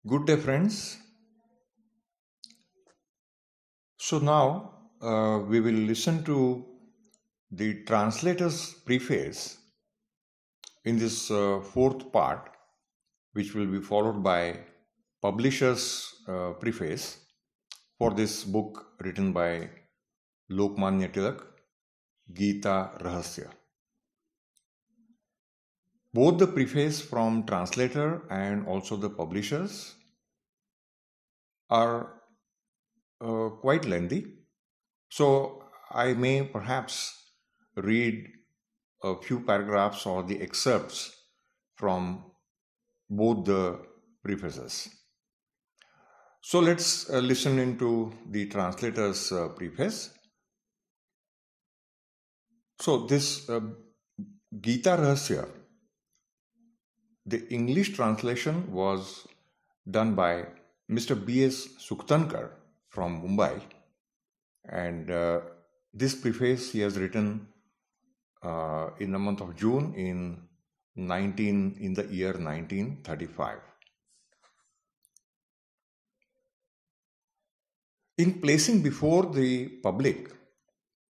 Good day, friends. So now we will listen to the translator's preface in this fourth part, which will be followed by publisher's preface for this book written by Lokmanya Tilak, Geeta Rahasya. Both the preface from translator and also the publishers are quite lengthy. So I may perhaps read a few paragraphs or the excerpts from both the prefaces. So let's listen into the translator's preface. So this Geeta Rahasya, the English translation was done by Mr. B.S. Suktankar from Mumbai, and this preface he has written in the month of June in the year 1935. In placing before the public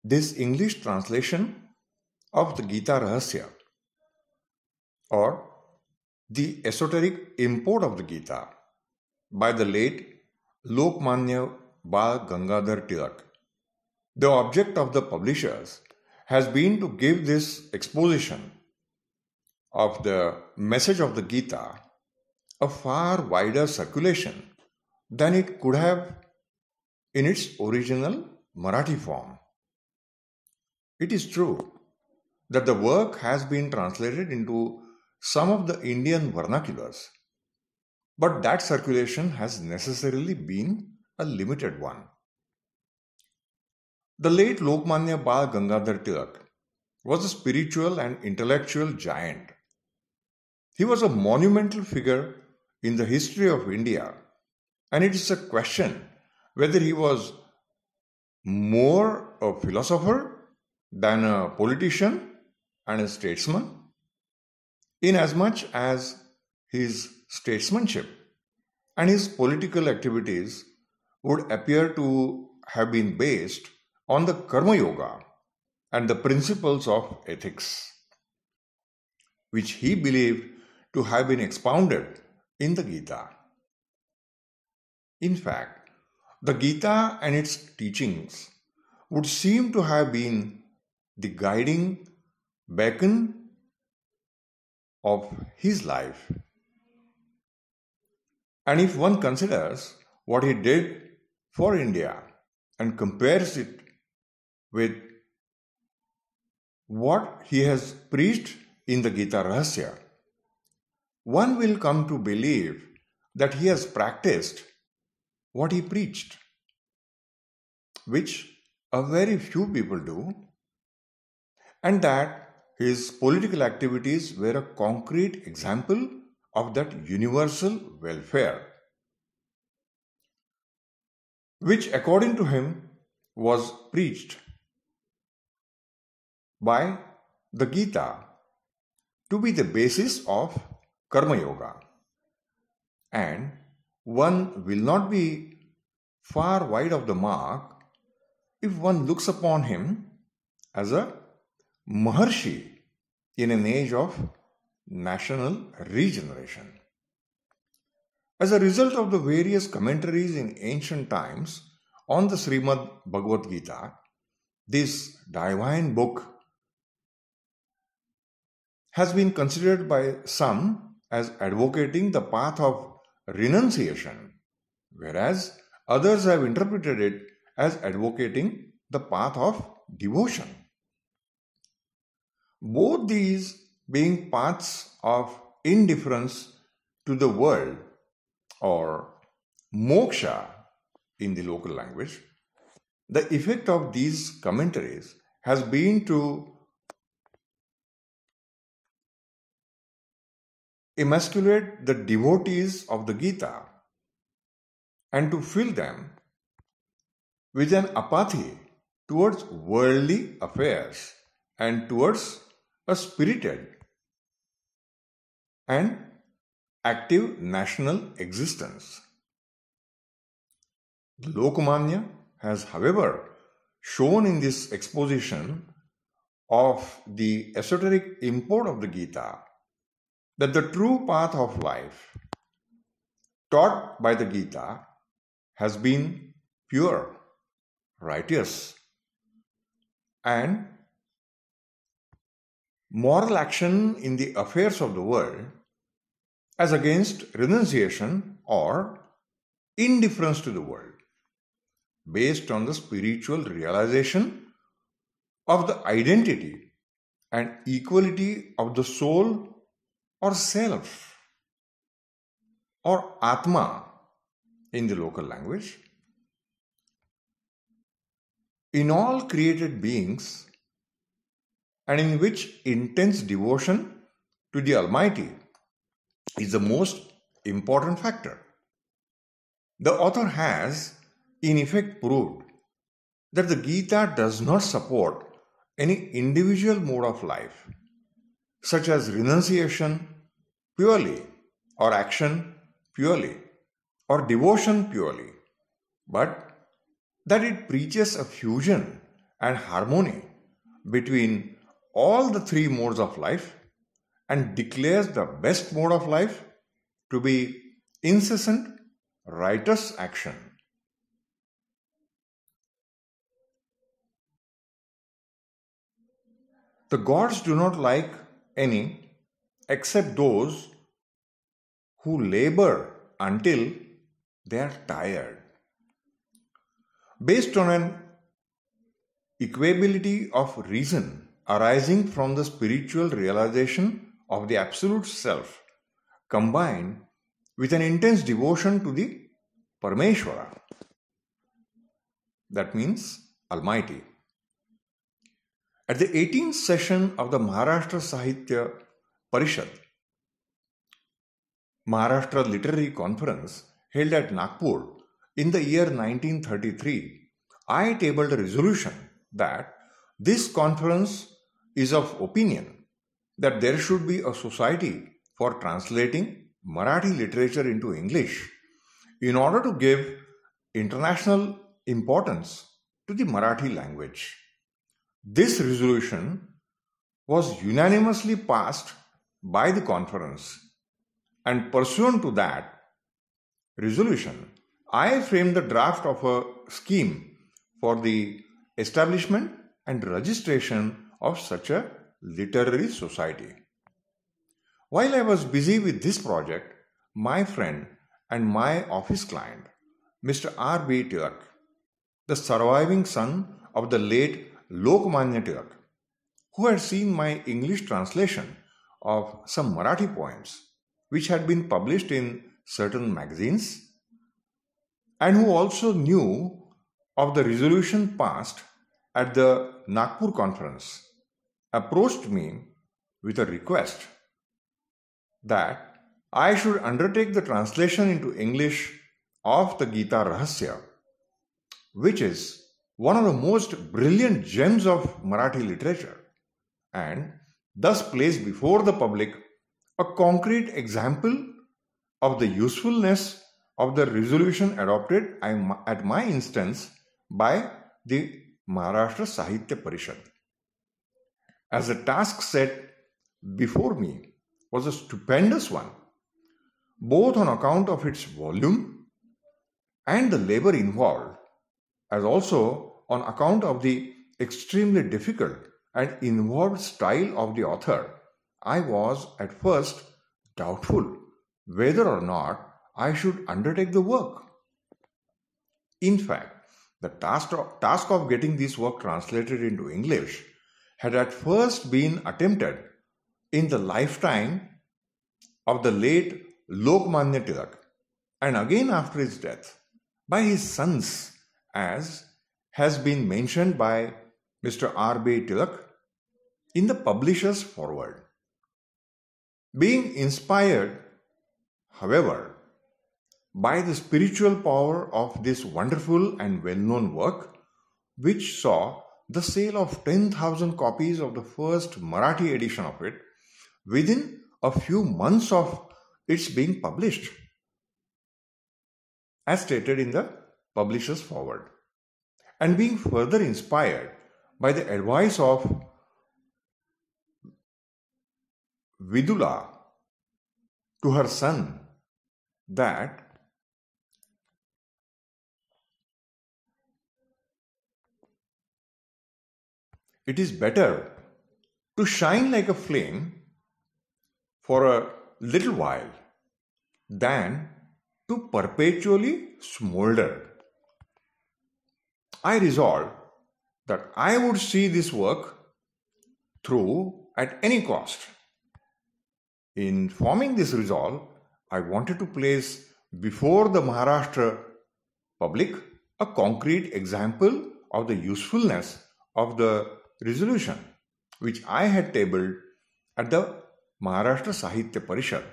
this English translation of the Geeta Rahasya, or the esoteric import of the Gita by the late Lokmanya Bal Gangadhar Tilak, the object of the publishers has been to give this exposition of the message of the Gita a far wider circulation than it could have in its original Marathi form. It is true that the work has been translated into some of the Indian vernaculars, but that circulation has necessarily been a limited one. The late Lokmanya Bal Gangadhar Tilak was a spiritual and intellectual giant. He was a monumental figure in the history of India, and it is a question whether he was more a philosopher than a politician and a statesman, inasmuch as his statesmanship and his political activities would appear to have been based on the Karma Yoga and the principles of ethics, which he believed to have been expounded in the Gita. In fact, the Gita and its teachings would seem to have been the guiding beacon of his life. And if one considers what he did for India and compares it with what he has preached in the Geeta Rahasya, one will come to believe that he has practiced what he preached, which a very few people do, and that his political activities were a concrete example of that universal welfare, which according to him was preached by the Gita to be the basis of Karma Yoga. And one will not be far wide of the mark if one looks upon him as a Maharshi in an age of national regeneration. As a result of the various commentaries in ancient times on the Srimad Bhagavad Gita, this divine book has been considered by some as advocating the path of renunciation, whereas others have interpreted it as advocating the path of devotion. Both these being paths of indifference to the world, or moksha in the local language, the effect of these commentaries has been to emasculate the devotees of the Gita and to fill them with an apathy towards worldly affairs and towards a spirited and active national existence. Lokmanya has, however, shown in this exposition of the esoteric import of the Gita that the true path of life taught by the Gita has been pure, righteous, and moral action in the affairs of the world as against renunciation or indifference to the world, based on the spiritual realization of the identity and equality of the soul or self or Atma in the local language in all created beings, and in which intense devotion to the Almighty is the most important factor. The author has, in effect, proved that the Gita does not support any individual mode of life, such as renunciation purely, or action purely, or devotion purely, but that it preaches a fusion and harmony between all the three modes of life and declares the best mode of life to be incessant, righteous action. The gods do not like any except those who labor until they are tired. Based on an equability of reason arising from the spiritual realization of the Absolute Self, combined with an intense devotion to the Parameshwara, that means Almighty. At the 18th session of the Maharashtra Sahitya Parishad, Maharashtra Literary Conference held at Nagpur in the year 1933, I tabled a resolution that this conference is of opinion that there should be a society for translating Marathi literature into English in order to give international importance to the Marathi language. This resolution was unanimously passed by the conference, and pursuant to that resolution, I framed the draft of a scheme for the establishment and registration of such a literary society. While I was busy with this project, my friend and my office client, Mr. R.B. Tilak, the surviving son of the late Lokmanya Tilak, who had seen my English translation of some Marathi poems which had been published in certain magazines, and who also knew of the resolution passed at the Nagpur conference, approached me with a request that I should undertake the translation into English of the Geeta Rahasya, which is one of the most brilliant gems of Marathi literature, and thus place before the public a concrete example of the usefulness of the resolution adopted at my instance by the Maharashtra Sahitya Parishad. As the task set before me was a stupendous one, both on account of its volume and the labor involved, as also on account of the extremely difficult and involved style of the author, I was at first doubtful whether or not I should undertake the work. In fact, the task of getting this work translated into English had at first been attempted in the lifetime of the late Lokmanya Tilak, and again after his death by his sons, as has been mentioned by Mr. R.B. Tilak in the publisher's foreword. Being inspired, however, by the spiritual power of this wonderful and well-known work, which saw the sale of 10,000 copies of the first Marathi edition of it within a few months of it's being published, as stated in the publisher's foreword, and being further inspired by the advice of Vidula to her son that it is better to shine like a flame for a little while than to perpetually smolder. I resolved that I would see this work through at any cost. In forming this resolve, I wanted to place before the Maharashtra public a concrete example of the usefulness of the resolution which I had tabled at the Maharashtra Sahitya Parishad,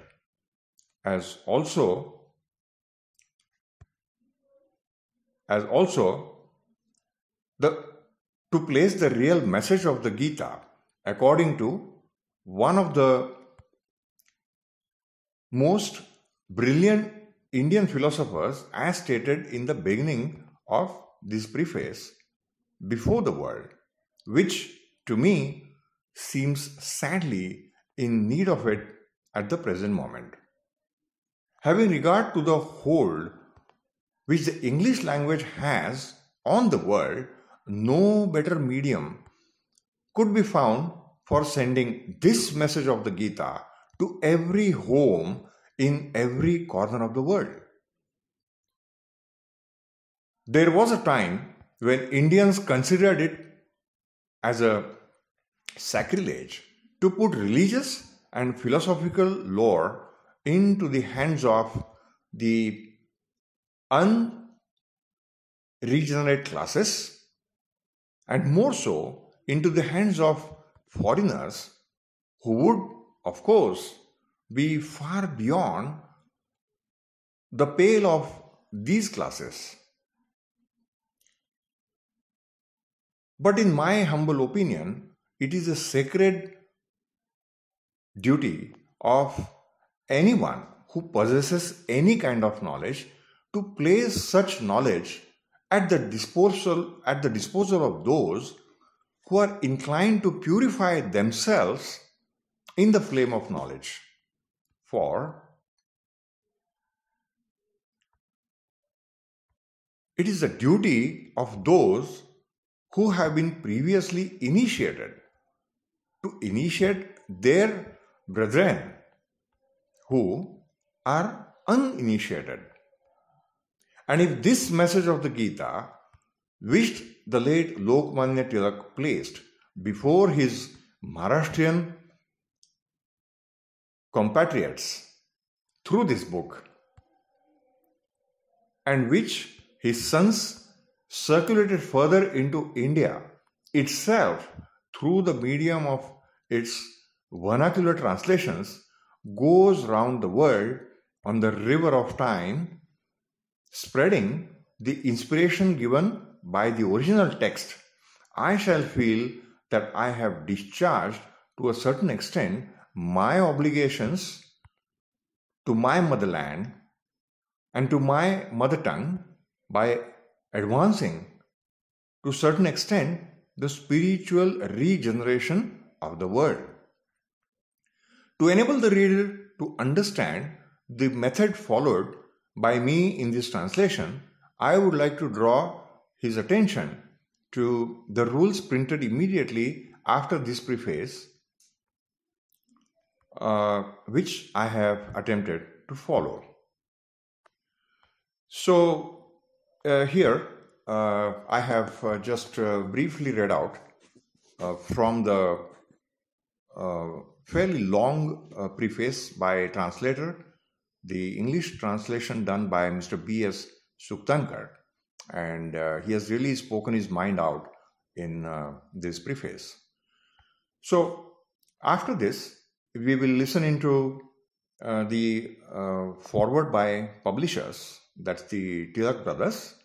as also to place the real message of the Gita according to one of the most brilliant Indian philosophers, as stated in the beginning of this preface, before the world, which to me seems sadly in need of it at the present moment. Having regard to the hold which the English language has on the world, no better medium could be found for sending this message of the Gita to every home in every corner of the world. There was a time when Indians considered it as a sacrilege to put religious and philosophical lore into the hands of the unregenerate classes, and more so into the hands of foreigners who would, of course, be far beyond the pale of these classes. But in my humble opinion, it is a sacred duty of anyone who possesses any kind of knowledge to place such knowledge at the disposal of those who are inclined to purify themselves in the flame of knowledge. For it is the duty of those who have been previously initiated to initiate their brethren who are uninitiated. And if this message of the Gita, which the late Lokmanya Tilak placed before his Maharashtrian compatriots through this book, and which his sons circulated further into India itself through the medium of its vernacular translations, goes round the world on the river of time, spreading the inspiration given by the original text, I shall feel that I have discharged to a certain extent my obligations to my motherland and to my mother tongue by advancing to a certain extent the spiritual regeneration of the world. To enable the reader to understand the method followed by me in this translation, I would like to draw his attention to the rules printed immediately after this preface, which I have attempted to follow. So here I have just briefly read out from the fairly long preface by translator, the English translation done by Mr. B.S. Suktankar, and he has really spoken his mind out in this preface. So after this, we will listen into the foreword by publishers, that's the Tilak brothers.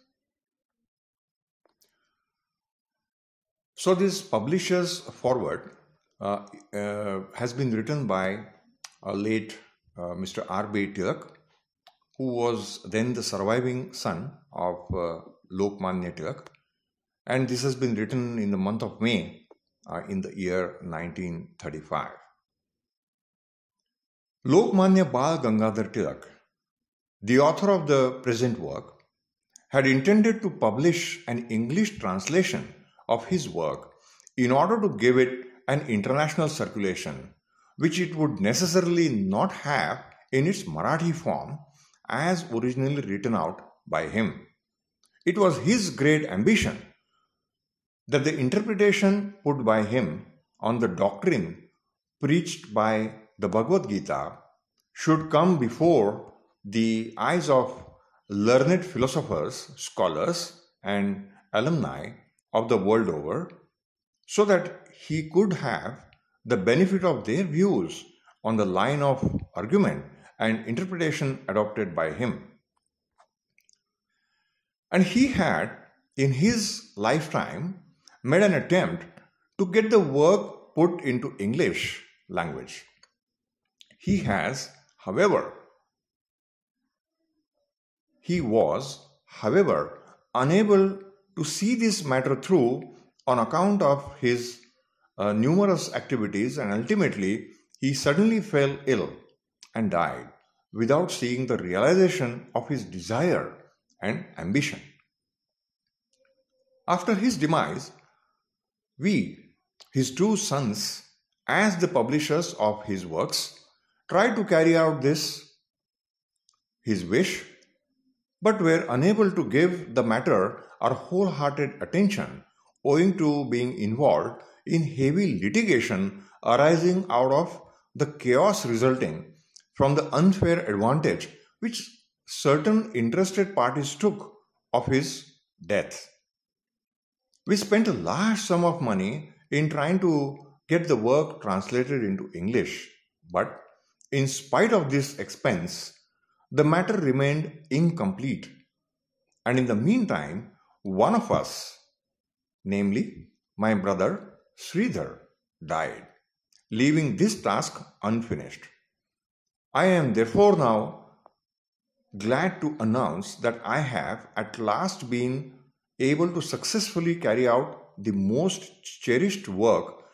So this publisher's foreword has been written by a late Mr. R.B. Tilak, who was then the surviving son of Lokmanya Tilak, and this has been written in the month of May in the year 1935. Lokmanya Bal Gangadhar Tilak, the author of the present work, had intended to publish an English translation of his work in order to give it an international circulation, which it would necessarily not have in its Marathi form as originally written out by him. It was his great ambition that the interpretation put by him on the doctrine preached by the Bhagavad Gita should come before the eyes of learned philosophers, scholars, and alumni of the world over, so that he could have the benefit of their views on the line of argument and interpretation adopted by him. And he had, in his lifetime, made an attempt to get the work put into English language. He was, however, unable to see this matter through on account of his numerous activities, and ultimately he suddenly fell ill and died without seeing the realization of his desire and ambition. After his demise, we, his two sons, as the publishers of his works, tried to carry out his wish, but were unable to give the matter our wholehearted attention owing to being involved in heavy litigation arising out of the chaos resulting from the unfair advantage which certain interested parties took of his death. We spent a large sum of money in trying to get the work translated into English, but in spite of this expense, the matter remained incomplete. And in the meantime, one of us, namely my brother Sridhar, died, leaving this task unfinished. I am therefore now glad to announce that I have at last been able to successfully carry out the most cherished work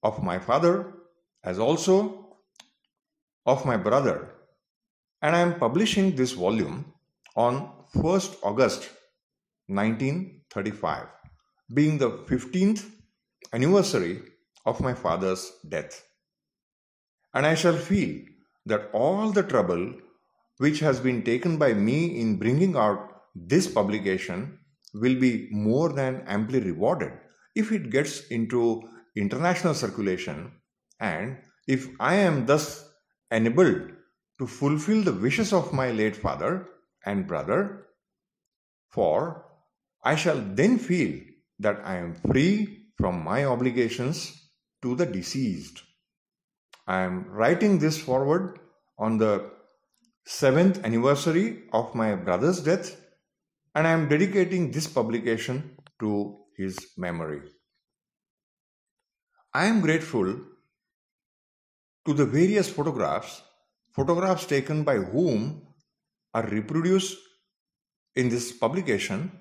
of my father as also of my brother, and I am publishing this volume on 1st August 1935, being the 15th anniversary of my father's death. And I shall feel that all the trouble which has been taken by me in bringing out this publication will be more than amply rewarded if it gets into international circulation, and if I am thus enabled to fulfill the wishes of my late father and brother, for I shall then feel that I am free from my obligations to the deceased. I am writing this forward on the 7th anniversary of my brother's death, and I am dedicating this publication to his memory. I am grateful to the various photographs taken by whom are reproduced in this publication,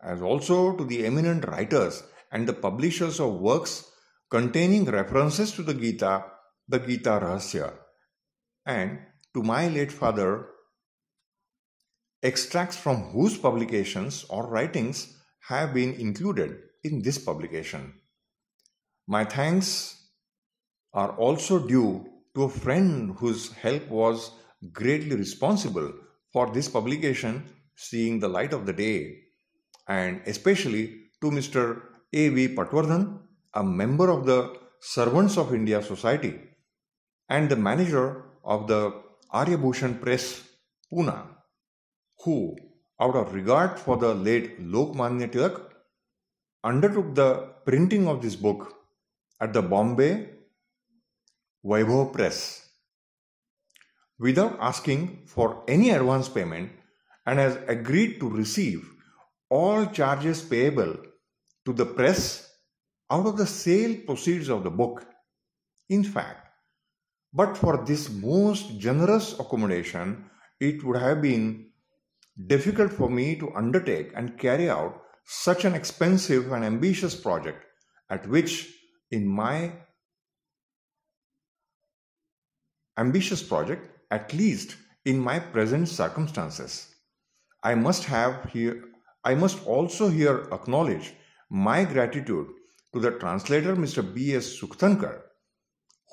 as also to the eminent writers and the publishers of works containing references to the Gita Rahasya, and to my late father, extracts from whose publications or writings have been included in this publication. My thanks are also due to a friend whose help was greatly responsible for this publication seeing the light of the day, and especially to Mr. A.V. Patwardhan, a member of the Servants of India Society and the manager of the Aryabhushan Press, Pune, who, out of regard for the late Lokmanya Tilak, undertook the printing of this book at the Bombay Vaibhav Press without asking for any advance payment, and has agreed to receive all charges payable to the press out of the sale proceeds of the book. In fact, But for this most generous accommodation, it would have been difficult for me to undertake and carry out such an expensive and ambitious project, at which in my ambitious project, at least in my present circumstances. I must also here acknowledge my gratitude to the translator Mr. B.S. Sukhtankar,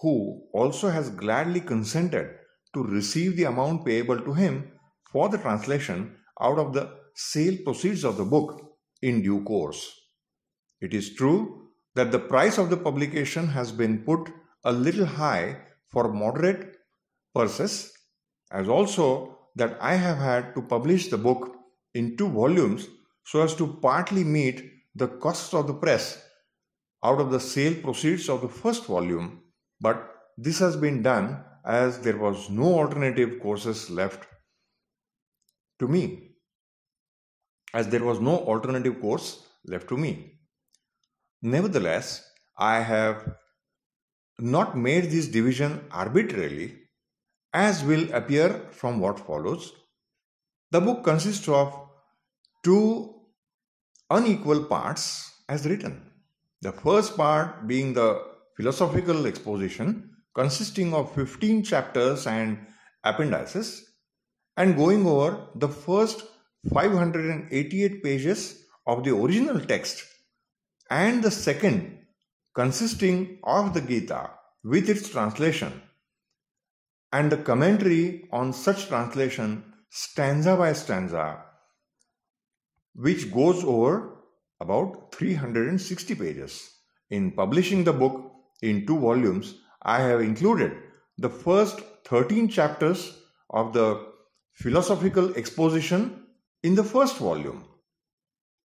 who also has gladly consented to receive the amount payable to him for the translation out of the sale proceeds of the book in due course. It is true that the price of the publication has been put a little high for moderate purses, as also that I have had to publish the book in 2 volumes so as to partly meet the costs of the press out of the sale proceeds of the first volume, but this has been done as there was no alternative courses left to me. Nevertheless, I have not made this division arbitrarily, as will appear from what follows. The book consists of 2 unequal parts as written. The first part being the philosophical exposition, consisting of 15 chapters and appendices, and going over the first 588 pages of the original text, and the second consisting of the Gita with its translation and the commentary on such translation stanza by stanza, which goes over about 360 pages. In publishing the book in 2 volumes, I have included the first 13 chapters of the philosophical exposition in the first volume,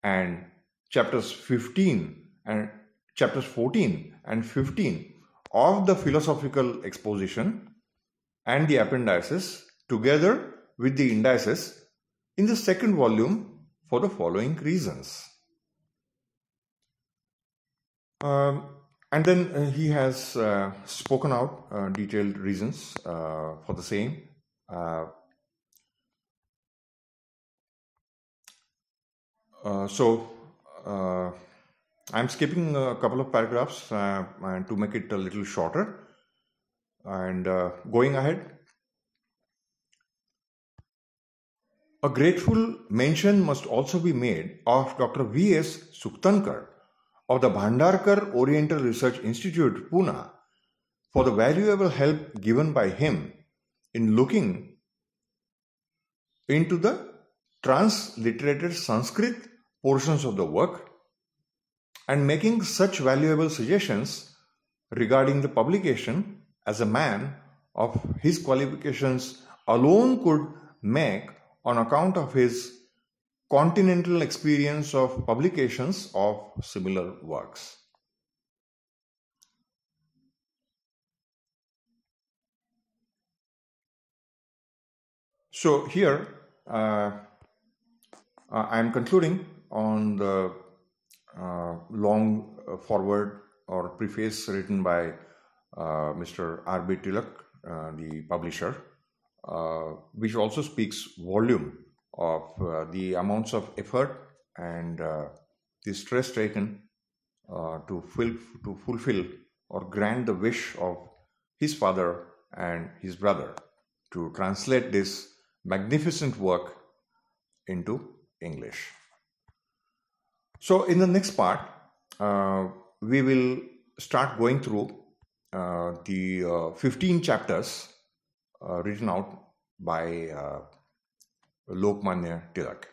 and chapters 14 and 15 of the philosophical exposition and the appendices together with the indices in the second volume for the following reasons. And then he has spoken out detailed reasons for the same. I'm skipping a couple of paragraphs to make it a little shorter, and going ahead. A grateful mention must also be made of Dr. V.S. Sukhtankar of the Bhandarkar Oriental Research Institute, Pune, for the valuable help given by him in looking into the transliterated Sanskrit portions of the work and making such valuable suggestions regarding the publication as a man of his qualifications alone could make on account of his continental experience of publications of similar works. So here I am concluding on the long foreword or preface written by Mr. R.B. Tilak, the publisher, which also speaks volume of the amounts of effort and the stress taken to fulfill or grant the wish of his father and his brother to translate this magnificent work into English. So in the next part, we will start going through the 15 chapters written out by Lokmanya Tilak.